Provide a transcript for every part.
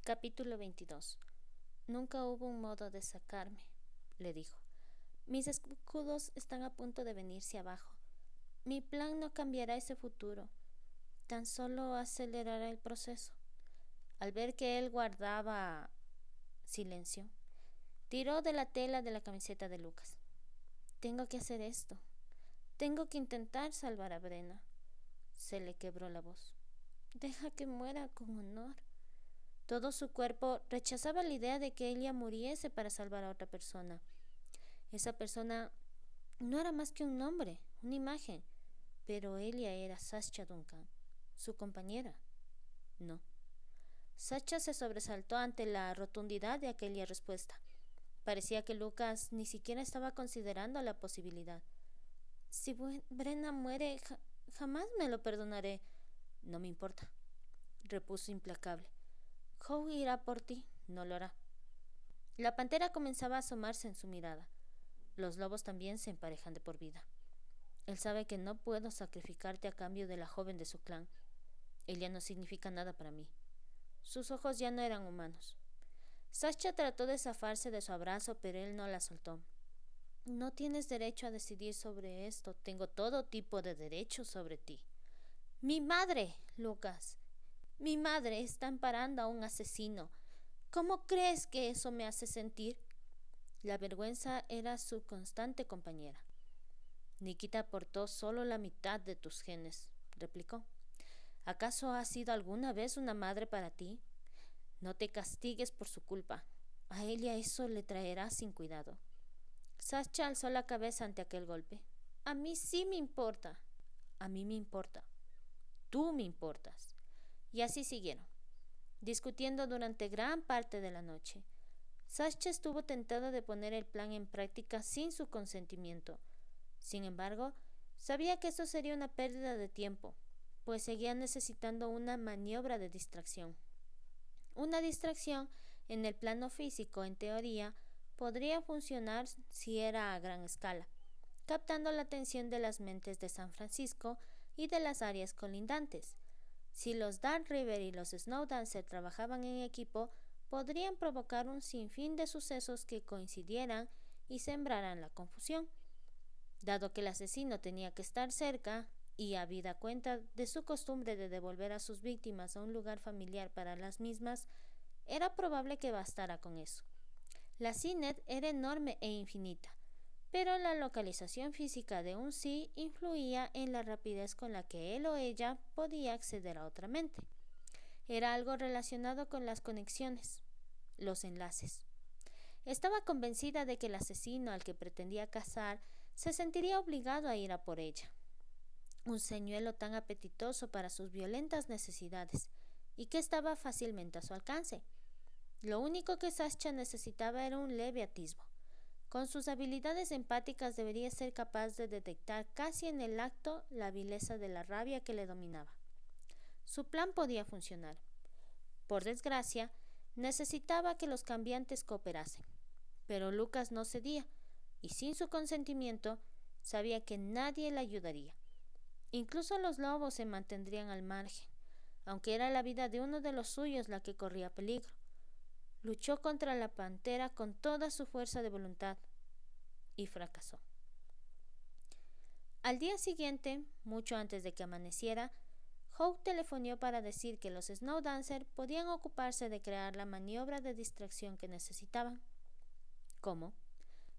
Capítulo 22. Nunca hubo un modo de sacarme, le dijo. Mis escudos están a punto de venirse abajo. Mi plan no cambiará ese futuro, tan solo acelerará el proceso. Al ver que él guardaba silencio, tiró de la tela de la camiseta de Lucas. Tengo que hacer esto. Tengo que intentar salvar a Brenna. Se le quebró la voz. Deja que muera con honor. Todo su cuerpo rechazaba la idea de que ella muriese para salvar a otra persona. Esa persona no era más que un nombre, una imagen, pero ella era Sascha Duncan, su compañera. No. Sascha se sobresaltó ante la rotundidad de aquella respuesta. Parecía que Lucas ni siquiera estaba considerando la posibilidad. Si Brenna muere, jamás me lo perdonaré. No me importa, repuso implacable. Howe irá por ti, no lo hará. La pantera comenzaba a asomarse en su mirada. Los lobos también se emparejan de por vida. Él sabe que no puedo sacrificarte a cambio de la joven de su clan. Ella no significa nada para mí. Sus ojos ya no eran humanos. Sascha trató de zafarse de su abrazo, pero él no la soltó. No tienes derecho a decidir sobre esto. Tengo todo tipo de derechos sobre ti. ¡Mi madre, Lucas! Mi madre está amparando a un asesino. ¿Cómo crees que eso me hace sentir? La vergüenza era su constante compañera. Nikita aportó solo la mitad de tus genes, replicó. ¿Acaso ha sido alguna vez una madre para ti? No te castigues por su culpa. A ella eso le traerá sin cuidado. Sascha alzó la cabeza ante aquel golpe. A mí sí me importa. A mí me importa. Tú me importas. Y así siguieron, discutiendo durante gran parte de la noche. Sascha estuvo tentada de poner el plan en práctica sin su consentimiento. Sin embargo, sabía que eso sería una pérdida de tiempo, pues seguía necesitando una maniobra de distracción. Una distracción en el plano físico, en teoría, podría funcionar si era a gran escala, captando la atención de las mentes de San Francisco y de las áreas colindantes. Si los Dark River y los Snowdancer trabajaban en equipo, podrían provocar un sinfín de sucesos que coincidieran y sembraran la confusión. Dado que el asesino tenía que estar cerca, y habida cuenta de su costumbre de devolver a sus víctimas a un lugar familiar para las mismas, era probable que bastara con eso. La CINET era enorme e infinita, pero la localización física de un sí influía en la rapidez con la que él o ella podía acceder a otra mente. Era algo relacionado con las conexiones, los enlaces. Estaba convencida de que el asesino al que pretendía cazar se sentiría obligado a ir a por ella. Un señuelo tan apetitoso para sus violentas necesidades, y que estaba fácilmente a su alcance. Lo único que Sascha necesitaba era un leve atisbo. Con sus habilidades empáticas debería ser capaz de detectar casi en el acto la vileza de la rabia que le dominaba. Su plan podía funcionar. Por desgracia, necesitaba que los cambiantes cooperasen. Pero Lucas no cedía, y sin su consentimiento, sabía que nadie le ayudaría. Incluso los lobos se mantendrían al margen, aunque era la vida de uno de los suyos la que corría peligro. Luchó contra la pantera con toda su fuerza de voluntad y fracasó. Al día siguiente, mucho antes de que amaneciera, Howe telefonió para decir que los Snowdancer podían ocuparse de crear la maniobra de distracción que necesitaban. ¿Cómo?,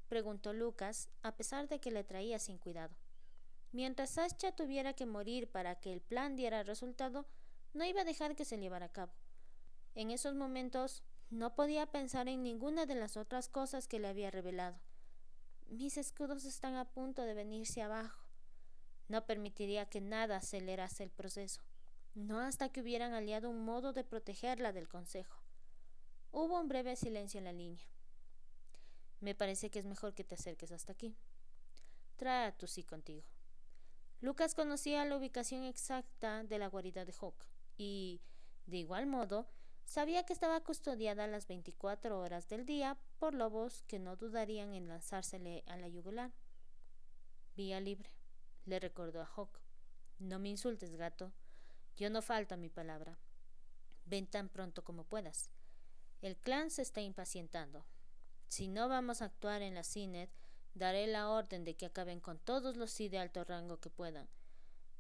preguntó Lucas, a pesar de que le traía sin cuidado. Mientras Sascha tuviera que morir para que el plan diera resultado, no iba a dejar que se llevara a cabo. En esos momentos no podía pensar en ninguna de las otras cosas que le había revelado. Mis escudos están a punto de venirse abajo. No permitiría que nada acelerase el proceso, no hasta que hubieran aliado un modo de protegerla del consejo. Hubo un breve silencio en la línea. Me parece que es mejor que te acerques hasta aquí. Trae a tu sí contigo. Lucas conocía la ubicación exacta de la guarida de Hawk y, de igual modo, sabía que estaba custodiada las 24 horas del día por lobos que no dudarían en lanzársele a la yugular. Vía libre, le recordó a Hawk. No me insultes, gato. Yo no falto a mi palabra. Ven tan pronto como puedas. El clan se está impacientando. Si no vamos a actuar en la CINET, daré la orden de que acaben con todos los sí de alto rango que puedan.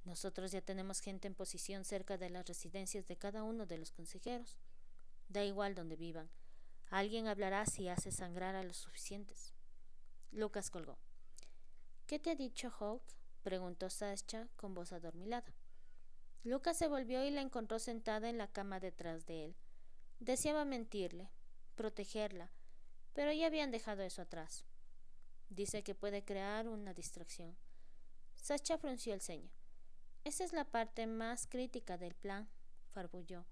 Nosotros ya tenemos gente en posición cerca de las residencias de cada uno de los consejeros. Da igual donde vivan. Alguien hablará si hace sangrar a los suficientes. Lucas colgó. ¿Qué te ha dicho Hawk? Preguntó Sasha con voz adormilada. Lucas se volvió y la encontró sentada en la cama detrás de él. Deseaba mentirle, protegerla, pero ya habían dejado eso atrás. Dice que puede crear una distracción. Sasha frunció el ceño. Esa es la parte más crítica del plan, farfulló.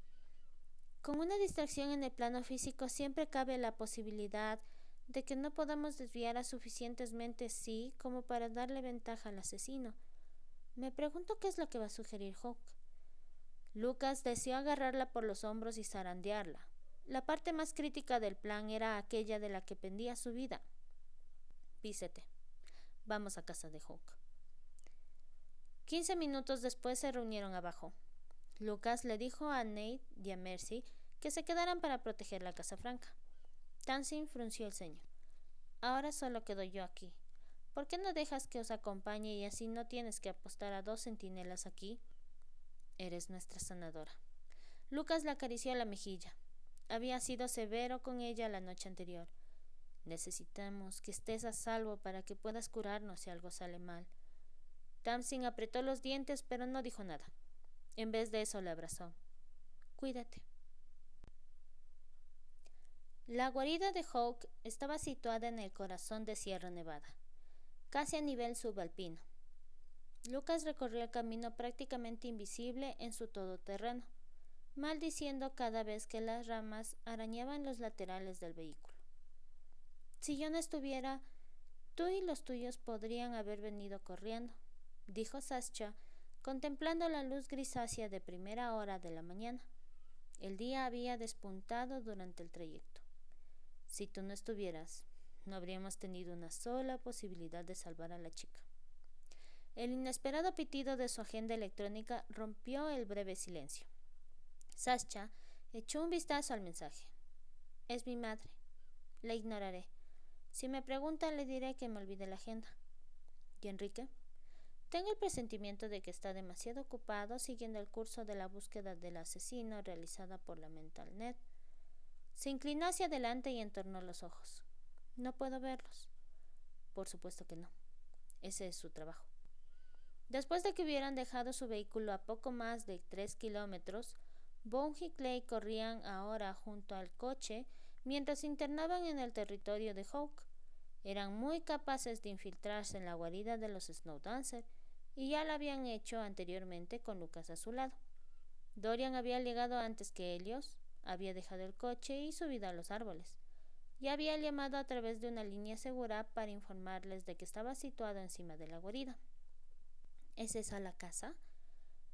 Con una distracción en el plano físico siempre cabe la posibilidad de que no podamos desviar a suficientemente sí como para darle ventaja al asesino. Me pregunto qué es lo que va a sugerir Hawk. Lucas deseó agarrarla por los hombros y zarandearla. La parte más crítica del plan era aquella de la que pendía su vida. Vístete. Vamos a casa de Hawk. 15 minutos después se reunieron abajo. Lucas le dijo a Nate y a Mercy que se quedaran para proteger la Casa Franca. Tamsin frunció el ceño. Ahora solo quedo yo aquí. ¿Por qué no dejas que os acompañe y así no tienes que apostar a 2 centinelas aquí? Eres nuestra sanadora. Lucas le acarició la mejilla. Había sido severo con ella la noche anterior. Necesitamos que estés a salvo para que puedas curarnos si algo sale mal. Tamsin apretó los dientes, pero no dijo nada. En vez de eso le abrazó. Cuídate. La guarida de Hawk estaba situada en el corazón de Sierra Nevada, casi a nivel subalpino. Lucas recorrió el camino prácticamente invisible en su todoterreno, maldiciendo cada vez que las ramas arañaban los laterales del vehículo. Si yo no estuviera, tú y los tuyos podrían haber venido corriendo, dijo Sasha, contemplando la luz grisácea de primera hora de la mañana. El día había despuntado durante el trayecto. Si tú no estuvieras, no habríamos tenido una sola posibilidad de salvar a la chica. El inesperado pitido de su agenda electrónica rompió el breve silencio. Sasha echó un vistazo al mensaje. Es mi madre. La ignoraré. Si me pregunta, le diré que me olvide la agenda. ¿Y Enrique? Tengo el presentimiento de que está demasiado ocupado siguiendo el curso de la búsqueda del asesino realizada por la MentalNet. Se inclinó hacia adelante y entornó los ojos. No puedo verlos. Por supuesto que no. Ese es su trabajo. Después de que hubieran dejado su vehículo a poco más de 3 kilómetros, Bone y Clay corrían ahora junto al coche mientras se internaban en el territorio de Hawk. Eran muy capaces de infiltrarse en la guarida de los Snowdancer y ya lo habían hecho anteriormente con Lucas a su lado. Dorian había llegado antes que ellos, había dejado el coche y subido a los árboles. Y había llamado a través de una línea segura para informarles de que estaba situado encima de la guarida. ¿Es esa la casa?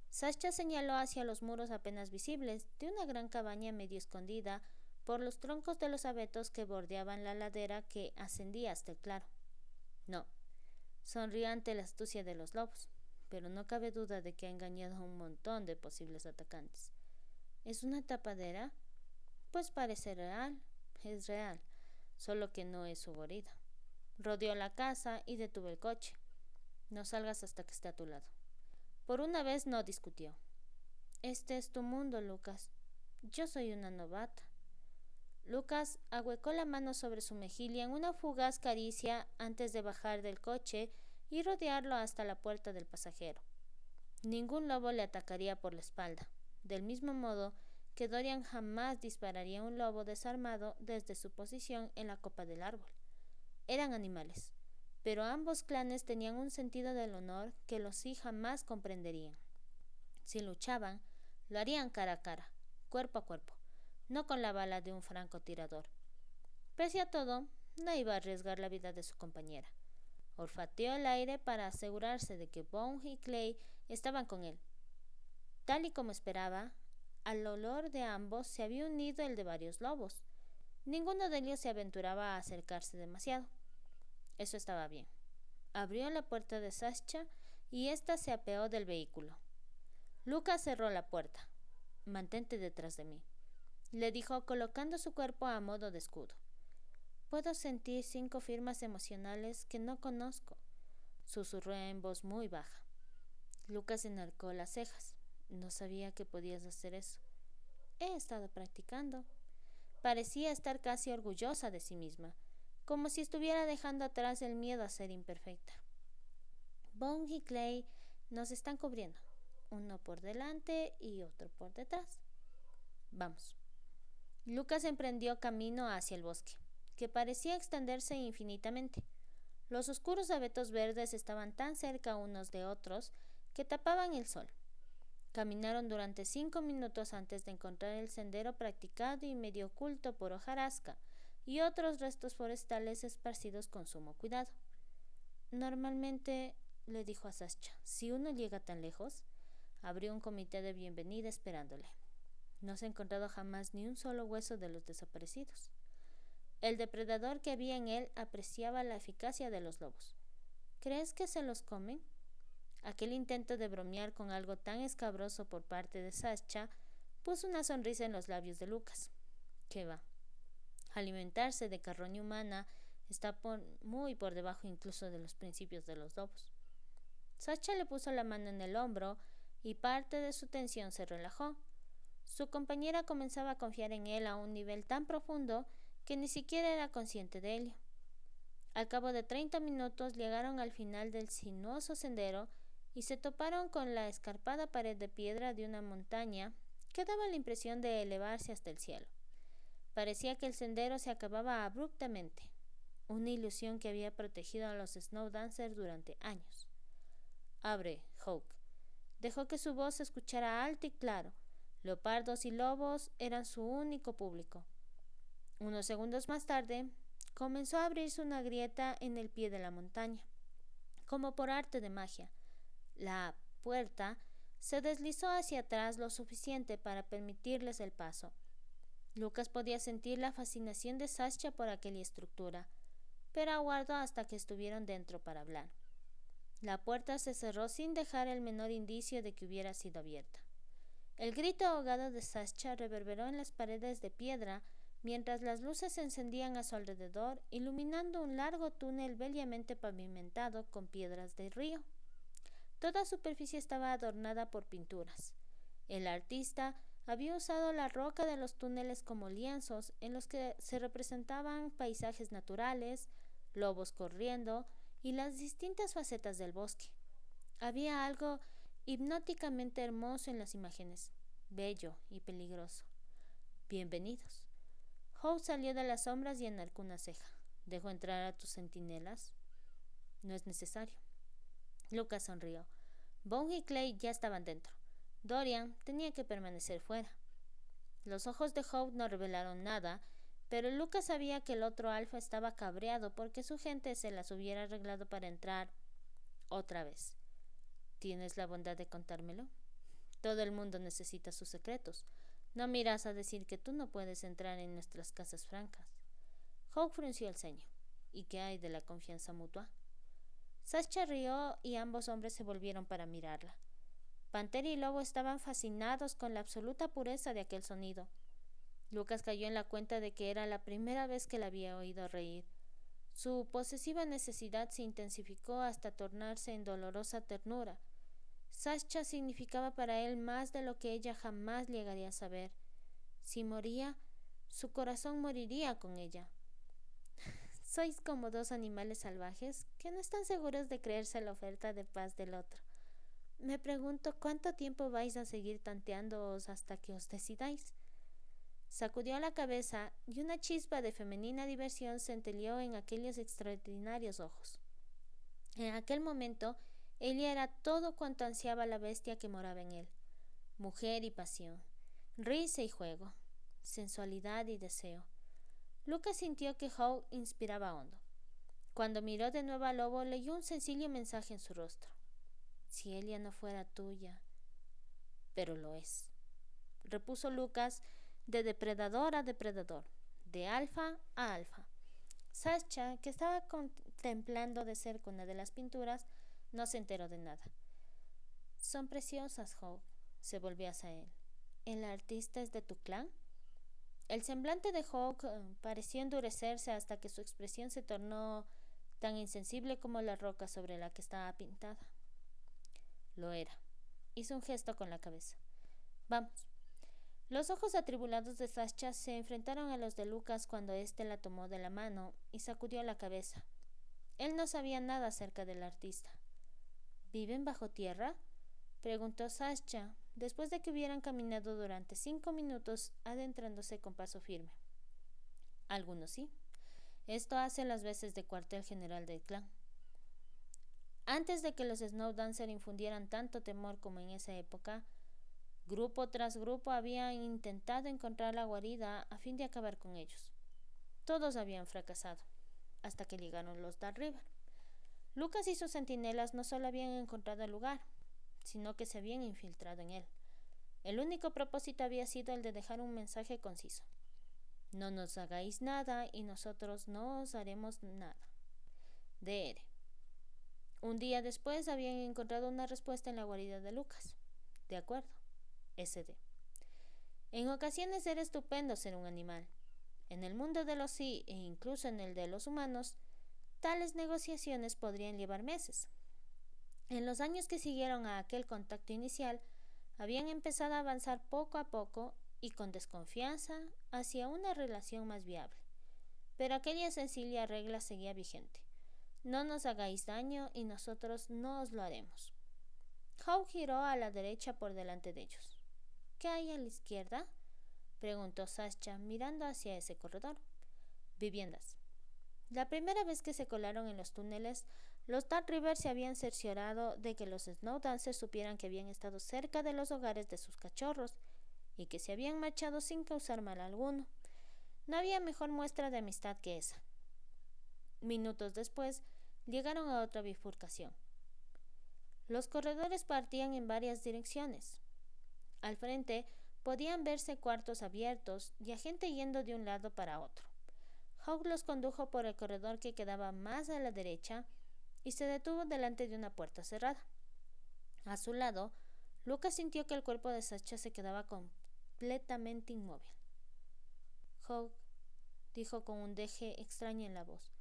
Sasha señaló hacia los muros apenas visibles de una gran cabaña medio escondida por los troncos de los abetos que bordeaban la ladera que ascendía hasta el claro. No, sonrió ante la astucia de los lobos, pero no cabe duda de que ha engañado a un montón de posibles atacantes. ¿Es una tapadera? Pues parece real, es real, solo que no es su guarida. Rodeó la casa y detuvo el coche. No salgas hasta que esté a tu lado. Por una vez no discutió. Este es tu mundo, Lucas. Yo soy una novata. Lucas ahuecó la mano sobre su mejilla en una fugaz caricia antes de bajar del coche y rodearlo hasta la puerta del pasajero. Ningún lobo le atacaría por la espalda, del mismo modo que Dorian jamás dispararía a un lobo desarmado desde su posición en la copa del árbol. Eran animales, pero ambos clanes tenían un sentido del honor que los sí jamás comprenderían. Si luchaban, lo harían cara a cara, cuerpo a cuerpo, no con la bala de un francotirador. Pese a todo, no iba a arriesgar la vida de su compañera. Olfateó el aire para asegurarse de que Bone y Clay estaban con él. Tal y como esperaba, al olor de ambos se había unido el de varios lobos. Ninguno de ellos se aventuraba a acercarse demasiado. Eso estaba bien. Abrió la puerta de Sasha y ésta se apeó del vehículo. Lucas cerró la puerta. Mantente detrás de mí. le dijo colocando su cuerpo a modo de escudo. Puedo sentir 5 firmas emocionales que no conozco, susurró en voz muy baja. Lucas enarcó las cejas. No sabía que podías hacer eso. He estado practicando. Parecía estar casi orgullosa de sí misma, como si estuviera dejando atrás el miedo a ser imperfecta. Bone y Clay nos están cubriendo, uno por delante y otro por detrás. Vamos. Lucas emprendió camino hacia el bosque, que parecía extenderse infinitamente. Los oscuros abetos verdes estaban tan cerca unos de otros que tapaban el sol. Caminaron durante 5 minutos antes de encontrar el sendero practicado y medio oculto por hojarasca y otros restos forestales esparcidos con sumo cuidado. Normalmente, le dijo a Sascha, si uno llega tan lejos, abrió un comité de bienvenida esperándole. No se ha encontrado jamás ni un solo hueso de los desaparecidos. El depredador que había en él apreciaba la eficacia de los lobos. ¿Crees que se los comen? Aquel intento de bromear con algo tan escabroso por parte de Sascha puso una sonrisa en los labios de Lucas. ¿Qué va? Alimentarse de carroña humana está muy por debajo incluso de los principios de los lobos. Sascha le puso la mano en el hombro y parte de su tensión se relajó. Su compañera comenzaba a confiar en él a un nivel tan profundo que ni siquiera era consciente de ello. Al cabo de 30 minutos llegaron al final del sinuoso sendero y se toparon con la escarpada pared de piedra de una montaña que daba la impresión de elevarse hasta el cielo. Parecía que el sendero se acababa abruptamente, una ilusión que había protegido a los Snow Dancers durante años. Abre, Hawk. Dejó que su voz se escuchara alto y claro. Leopardos y lobos eran su único público. Unos segundos más tarde, comenzó a abrirse una grieta en el pie de la montaña, como por arte de magia. La puerta se deslizó hacia atrás lo suficiente para permitirles el paso. Lucas podía sentir la fascinación de Sascha por aquella estructura, pero aguardó hasta que estuvieron dentro para hablar. La puerta se cerró sin dejar el menor indicio de que hubiera sido abierta. El grito ahogado de Sascha reverberó en las paredes de piedra mientras las luces se encendían a su alrededor, iluminando un largo túnel bellamente pavimentado con piedras de río. Toda superficie estaba adornada por pinturas. El artista había usado la roca de los túneles como lienzos en los que se representaban paisajes naturales, lobos corriendo y las distintas facetas del bosque. Había algo hipnóticamente hermoso en las imágenes, bello y peligroso. Bienvenidos. Howe salió de las sombras y enarcó una ceja. ¿Dejo entrar a tus centinelas? No es necesario. Lucas sonrió. Bone y Clay ya estaban dentro. Dorian tenía que permanecer fuera. Los ojos de Howe no revelaron nada, pero Lucas sabía que el otro alfa estaba cabreado porque su gente se las hubiera arreglado para entrar otra vez. ¿Tienes la bondad de contármelo? Todo el mundo necesita sus secretos. No miras a decir que tú no puedes entrar en nuestras casas francas. Howe frunció el ceño. ¿Y qué hay de la confianza mutua? Sascha rió y ambos hombres se volvieron para mirarla. Pantera y Lobo estaban fascinados con la absoluta pureza de aquel sonido. Lucas cayó en la cuenta de que era la primera vez que la había oído reír. Su posesiva necesidad se intensificó hasta tornarse en dolorosa ternura. Sascha significaba para él más de lo que ella jamás llegaría a saber. Si moría, su corazón moriría con ella. Sois como dos animales salvajes que no están seguros de creerse la oferta de paz del otro. Me pregunto cuánto tiempo vais a seguir tanteándoos hasta que os decidáis. Sacudió la cabeza y una chispa de femenina diversión centelleó en aquellos extraordinarios ojos. En aquel momento, ella era todo cuanto ansiaba la bestia que moraba en él. Mujer y pasión, risa y juego, sensualidad y deseo. Lucas sintió que Howe inspiraba hondo. Cuando miró de nuevo al lobo, leyó un sencillo mensaje en su rostro. Si ella no fuera tuya. Pero lo es, repuso Lucas, de depredador a depredador, de alfa a alfa. Sascha, que estaba contemplando de cerca una de las pinturas, no se enteró de nada. Son preciosas, Howe. Se volvió hacia él. ¿El artista es de tu clan? El semblante de Hawk pareció endurecerse hasta que su expresión se tornó tan insensible como la roca sobre la que estaba pintada. Lo era. Hizo un gesto con la cabeza. Vamos. Los ojos atribulados de Sascha se enfrentaron a los de Lucas cuando éste la tomó de la mano y sacudió la cabeza. Él no sabía nada acerca del artista. ¿Viven bajo tierra?, preguntó Sascha, después de que hubieran caminado durante 5 minutos adentrándose con paso firme. Algunos sí. Esto hace las veces de cuartel general del clan. Antes de que los Snowdancer infundieran tanto temor como en esa época, grupo tras grupo habían intentado encontrar la guarida a fin de acabar con ellos. Todos habían fracasado, hasta que llegaron los Dark River. Lucas y sus centinelas no solo habían encontrado el lugar, sino que se habían infiltrado en él. El único propósito había sido el de dejar un mensaje conciso. No nos hagáis nada y nosotros no os haremos nada. Dr. Un día después habían encontrado una respuesta en la guarida de Lucas. De acuerdo. SD. En ocasiones era estupendo ser un animal. En el mundo de los sí e incluso en el de los humanos, tales negociaciones podrían llevar meses. En los años que siguieron a aquel contacto inicial, habían empezado a avanzar poco a poco y con desconfianza hacia una relación más viable. Pero aquella sencilla regla seguía vigente. No nos hagáis daño y nosotros no os lo haremos. Hawk giró a la derecha por delante de ellos. ¿Qué hay a la izquierda?, preguntó Sascha, mirando hacia ese corredor. Viviendas. La primera vez que se colaron en los túneles, los Dark River se habían cerciorado de que los Snowdancers supieran que habían estado cerca de los hogares de sus cachorros y que se habían marchado sin causar mal alguno. No había mejor muestra de amistad que esa. Minutos después, llegaron a otra bifurcación. Los corredores partían en varias direcciones. Al frente podían verse cuartos abiertos y a gente yendo de un lado para otro. Hawk los condujo por el corredor que quedaba más a la derecha y se detuvo delante de una puerta cerrada. A su lado, Lucas sintió que el cuerpo de Sascha se quedaba completamente inmóvil. Hawk, dijo con un deje extraño en la voz,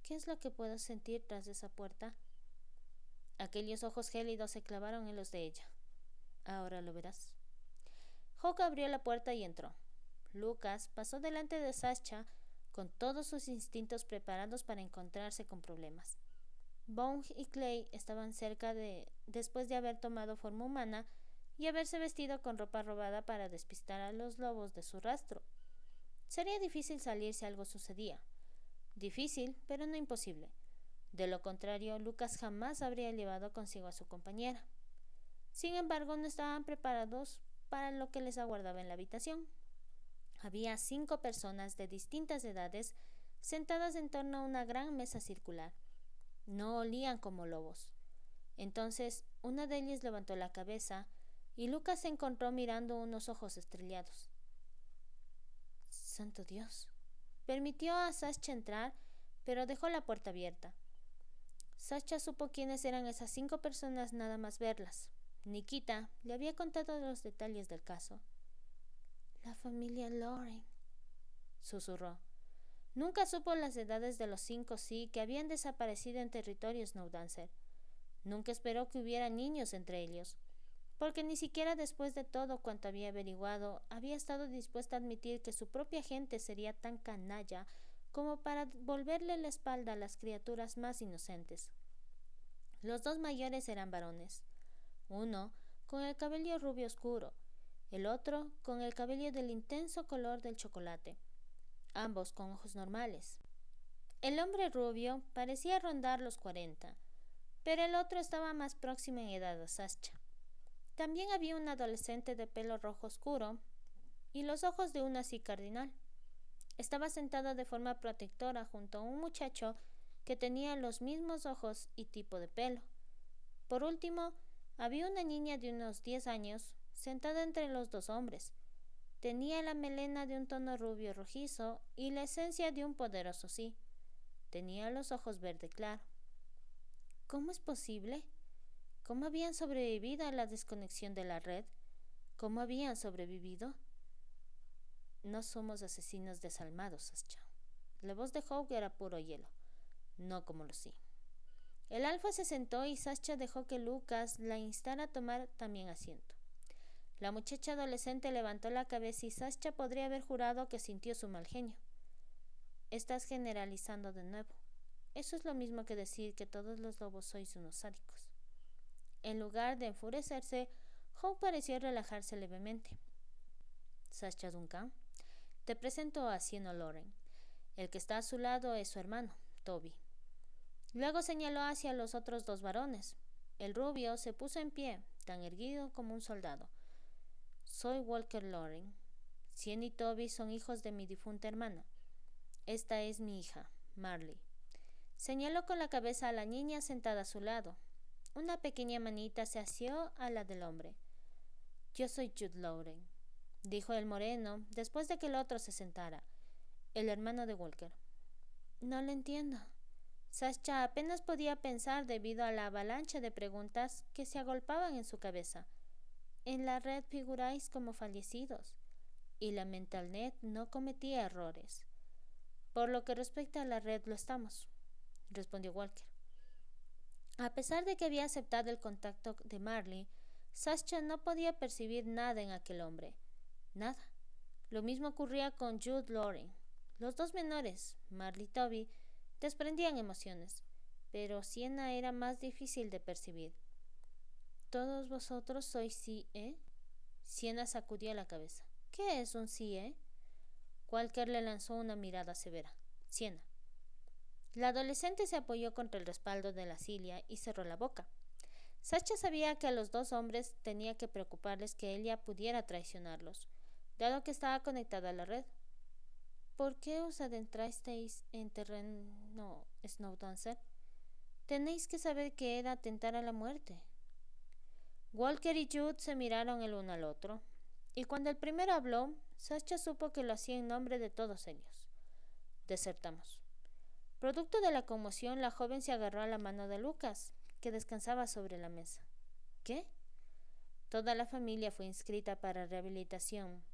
¿qué es lo que puedo sentir tras esa puerta? Aquellos ojos gélidos se clavaron en los de ella. Ahora lo verás. Hawk abrió la puerta y entró. Lucas pasó delante de Sascha con todos sus instintos preparados para encontrarse con problemas. Bone y Clay estaban cerca después de haber tomado forma humana y haberse vestido con ropa robada para despistar a los lobos de su rastro. Sería difícil salir si algo sucedía. Difícil, pero no imposible. De lo contrario, Lucas jamás habría llevado consigo a su compañera. Sin embargo, no estaban preparados para lo que les aguardaba en la habitación. Había 5 personas de distintas edades sentadas en torno a una gran mesa circular. No olían como lobos. Entonces, una de ellas levantó la cabeza y Lucas se encontró mirando unos ojos estrellados. ¡Santo Dios! Permitió a Sascha entrar, pero dejó la puerta abierta. Sascha supo quiénes eran esas 5 personas nada más verlas. Nikita le había contado los detalles del caso. La familia Loren, susurró. Nunca supo las edades de los 5 sí que habían desaparecido en territorio Snowdancer. Nunca esperó que hubiera niños entre ellos, porque ni siquiera después de todo cuanto había averiguado había estado dispuesta a admitir que su propia gente sería tan canalla como para volverle la espalda a las criaturas más inocentes. Los 2 mayores eran varones, uno con el cabello rubio oscuro, el otro con el cabello del intenso color del chocolate, ambos con ojos normales. El hombre rubio parecía rondar los 40, pero el otro estaba más próximo en edad a Sascha. También había un adolescente de pelo rojo oscuro y los ojos de una así cardinal. Estaba sentado de forma protectora junto a un muchacho que tenía los mismos ojos y tipo de pelo. Por último, había una niña de unos 10 años sentada entre los 2 hombres. Tenía la melena de un tono rubio rojizo y la esencia de un poderoso sí. Tenía los ojos verde claro. ¿Cómo es posible? ¿Cómo habían sobrevivido a la desconexión de la red? ¿Cómo habían sobrevivido? No somos asesinos desalmados, Sascha. La voz de Hawk era puro hielo, no como Lucy. El alfa se sentó y Sascha dejó que Lucas la instara a tomar también asiento. La muchacha adolescente levantó la cabeza y Sascha podría haber jurado que sintió su mal genio. Estás generalizando de nuevo. Eso es lo mismo que decir que todos los lobos sois unos sádicos. En lugar de enfurecerse, Hawk pareció relajarse levemente. Sascha Duncan, te presento a Sienna Loren. El que está a su lado es su hermano, Toby. Luego señaló hacia los otros dos varones. El rubio se puso en pie, tan erguido como un soldado. Soy Walker Loren. Sienna y Toby son hijos de mi difunta hermana. Esta es mi hija, Marley. Señaló con la cabeza a la niña sentada a su lado. Una pequeña manita se asió a la del hombre. Yo soy Jude Loren, dijo el moreno después de que el otro se sentara, el hermano de Walker. No lo entiendo. Sascha apenas podía pensar debido a la avalancha de preguntas que se agolpaban en su cabeza. En la red figuráis como fallecidos, y la MentalNet no cometía errores. Por lo que respecta a la red lo estamos, respondió Walker. A pesar de que había aceptado el contacto de Marley, Sascha no podía percibir nada en aquel hombre. Nada. Lo mismo ocurría con Jude Loren. Los dos menores, Marley y Toby, desprendían emociones, pero Sienna era más difícil de percibir. ¿Todos vosotros sois CIE? Sienna sacudió la cabeza. ¿Qué es un CIE? Walker le lanzó una mirada severa. Sienna. La adolescente se apoyó contra el respaldo de la silla y cerró la boca. Sascha sabía que a los dos hombres tenía que preocuparles que ella pudiera traicionarlos, dado que estaba conectada a la red. ¿Por qué os adentrasteis en terreno Snowdancer? Tenéis que saber que era atentar a la muerte. Walker y Jude se miraron el uno al otro, y cuando el primero habló, Sascha supo que lo hacía en nombre de todos ellos. Desertamos. Producto de la conmoción, la joven se agarró a la mano de Lucas, que descansaba sobre la mesa. ¿Qué? Toda la familia fue inscrita para rehabilitación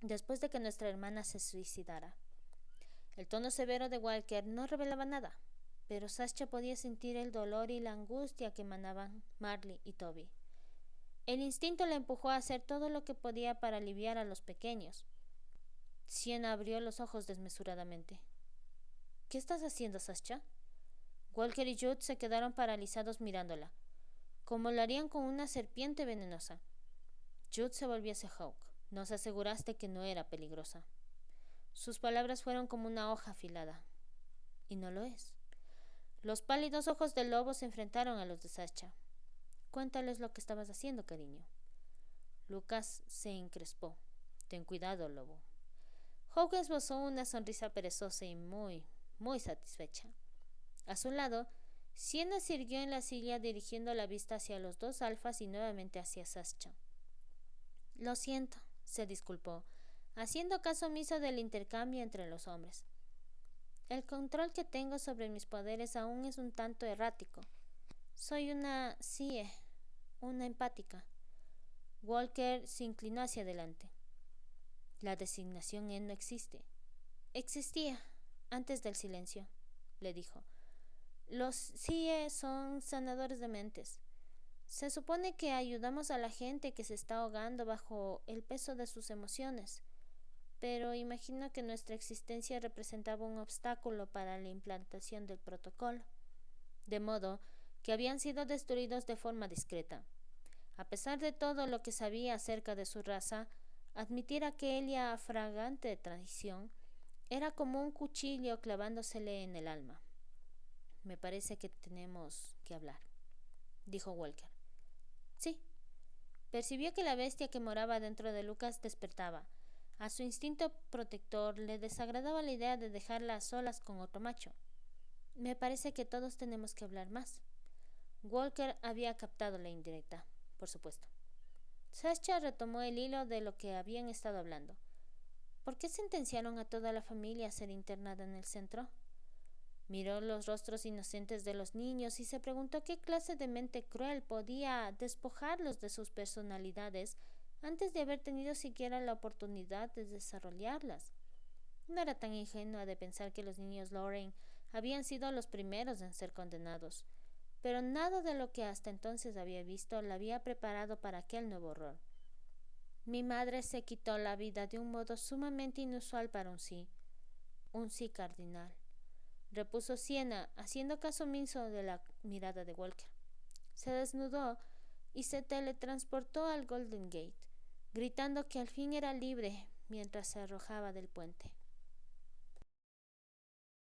después de que nuestra hermana se suicidara. El tono severo de Walker no revelaba nada, pero Sascha podía sentir el dolor y la angustia que emanaban Marley y Toby. El instinto le empujó a hacer todo lo que podía para aliviar a los pequeños. Sienna abrió los ojos desmesuradamente. ¿Qué estás haciendo, Sascha? Walker y Jude se quedaron paralizados mirándola, como lo harían con una serpiente venenosa. Jude se volvió hacia Hawk. Nos aseguraste que no era peligrosa. Sus palabras fueron como una hoja afilada. Y no lo es. Los pálidos ojos del lobo se enfrentaron a los de Sascha. Cuéntales lo que estabas haciendo, cariño. Lucas se encrespó. Ten cuidado, lobo. Hawk esbozó una sonrisa perezosa y muy satisfecha. A su lado, Sienna se irguió en la silla dirigiendo la vista hacia los dos alfas y nuevamente hacia Sascha. Lo siento, se disculpó, haciendo caso omiso del intercambio entre los hombres. El control que tengo sobre mis poderes aún es un tanto errático. Soy una CIE, una empática. Walker se inclinó hacia adelante. La designación E no existe. Existía, antes del silencio, le dijo. Los CIE son sanadores de mentes. Se supone que ayudamos a la gente que se está ahogando bajo el peso de sus emociones, pero imagino que nuestra existencia representaba un obstáculo para la implantación del protocolo, de modo que habían sido destruidos de forma discreta. A pesar de todo lo que sabía acerca de su raza, admitir aquella fragante traición era como un cuchillo clavándosele en el alma. Me parece que tenemos que hablar, dijo Walker. Sí. Percibió que la bestia que moraba dentro de Lucas despertaba. A su instinto protector le desagradaba la idea de dejarla a solas con otro macho. Me parece que todos tenemos que hablar más. Walker había captado la indirecta, por supuesto. Sascha retomó el hilo de lo que habían estado hablando. ¿Por qué sentenciaron a toda la familia a ser internada en el centro? Miró los rostros inocentes de los niños y se preguntó qué clase de mente cruel podía despojarlos de sus personalidades antes de haber tenido siquiera la oportunidad de desarrollarlas. No era tan ingenua de pensar que los niños Lorraine habían sido los primeros en ser condenados, pero nada de lo que hasta entonces había visto la había preparado para aquel nuevo horror. Mi madre se quitó la vida de un modo sumamente inusual para un sí cardinal, repuso Siena, haciendo caso omiso de la mirada de Walker. Se desnudó y se teletransportó al Golden Gate, gritando que al fin era libre mientras se arrojaba del puente.